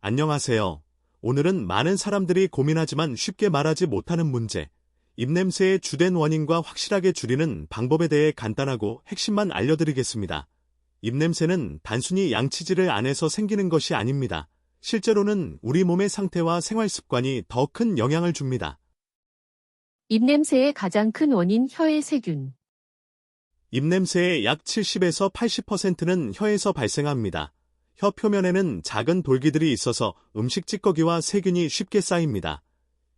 안녕하세요. 오늘은 많은 사람들이 고민하지만 쉽게 말하지 못하는 문제, 입냄새의 주된 원인과 확실하게 줄이는 방법에 대해 간단하고 핵심만 알려드리겠습니다. 입냄새는 단순히 양치질을 안 해서 생기는 것이 아닙니다. 실제로는 우리 몸의 상태와 생활 습관이 더 큰 영향을 줍니다. 입냄새의 가장 큰 원인 혀의 세균. 입냄새의 약 70에서 80%는 혀에서 발생합니다. 혀 표면에는 작은 돌기들이 있어서 음식 찌꺼기와 세균이 쉽게 쌓입니다.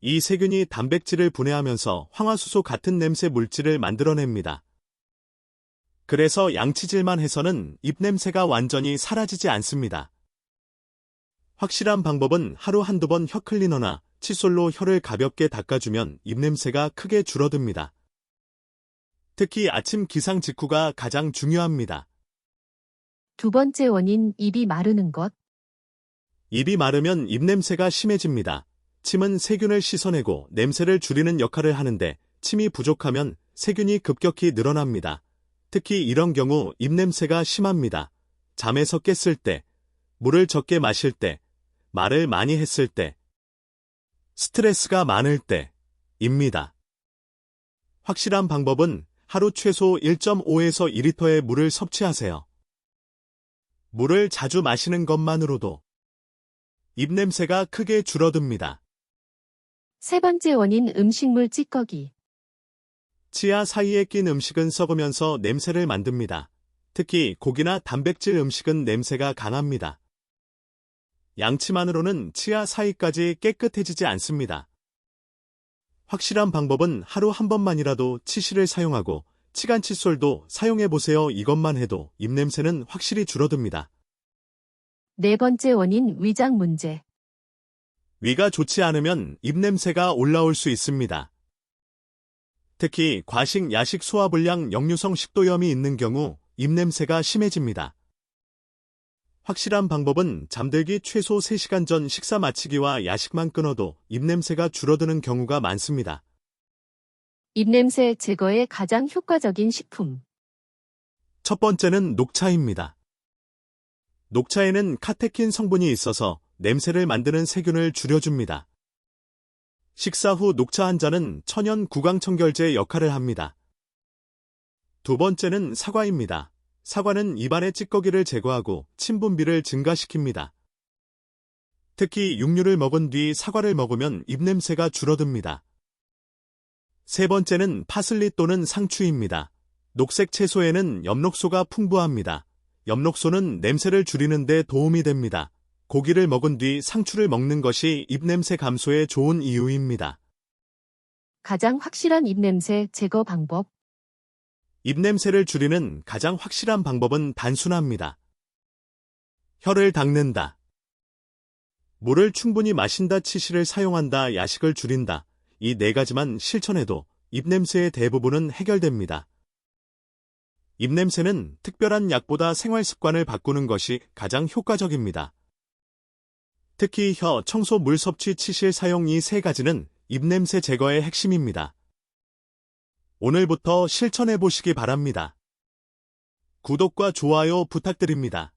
이 세균이 단백질을 분해하면서 황화수소 같은 냄새 물질을 만들어냅니다. 그래서 양치질만 해서는 입냄새가 완전히 사라지지 않습니다. 확실한 방법은 하루 한두 번 혀 클리너나 칫솔로 혀를 가볍게 닦아주면 입냄새가 크게 줄어듭니다. 특히 아침 기상 직후가 가장 중요합니다. 두 번째 원인, 입이 마르는 것. 입이 마르면 입냄새가 심해집니다. 침은 세균을 씻어내고 냄새를 줄이는 역할을 하는데 침이 부족하면 세균이 급격히 늘어납니다. 특히 이런 경우 입냄새가 심합니다. 잠에서 깼을 때, 물을 적게 마실 때, 말을 많이 했을 때, 스트레스가 많을 때입니다. 확실한 방법은 하루 최소 1.5에서 2리터의 물을 섭취하세요. 물을 자주 마시는 것만으로도 입냄새가 크게 줄어듭니다. 세 번째 원인, 음식물 찌꺼기. 치아 사이에 낀 음식은 썩으면서 냄새를 만듭니다. 특히 고기나 단백질 음식은 냄새가 강합니다. 양치만으로는 치아 사이까지 깨끗해지지 않습니다. 확실한 방법은 하루 한 번만이라도 치실을 사용하고 치간 칫솔도 사용해보세요. 이것만 해도 입냄새는 확실히 줄어듭니다. 네 번째 원인, 위장 문제. 위가 좋지 않으면 입냄새가 올라올 수 있습니다. 특히 과식, 야식, 소화불량, 역류성 식도염이 있는 경우 입냄새가 심해집니다. 확실한 방법은 잠들기 최소 3시간 전 식사 마치기와 야식만 끊어도 입냄새가 줄어드는 경우가 많습니다. 입냄새 제거에 가장 효과적인 식품. 첫 번째는 녹차입니다. 녹차에는 카테킨 성분이 있어서 냄새를 만드는 세균을 줄여줍니다. 식사 후 녹차 한 잔은 천연 구강청결제 역할을 합니다. 두 번째는 사과입니다. 사과는 입안의 찌꺼기를 제거하고 침 분비를 증가시킵니다. 특히 육류를 먹은 뒤 사과를 먹으면 입냄새가 줄어듭니다. 세 번째는 파슬리 또는 상추입니다. 녹색 채소에는 엽록소가 풍부합니다. 엽록소는 냄새를 줄이는 데 도움이 됩니다. 고기를 먹은 뒤 상추를 먹는 것이 입냄새 감소에 좋은 이유입니다. 가장 확실한 입냄새 제거 방법. 입냄새를 줄이는 가장 확실한 방법은 단순합니다. 혀를 닦는다. 물을 충분히 마신다, 치실을 사용한다, 야식을 줄인다. 이 네 가지만 실천해도 입냄새의 대부분은 해결됩니다. 입냄새는 특별한 약보다 생활 습관을 바꾸는 것이 가장 효과적입니다. 특히 혀, 청소, 물 섭취, 치실 사용 이 세 가지는 입냄새 제거의 핵심입니다. 오늘부터 실천해 보시기 바랍니다. 구독과 좋아요 부탁드립니다.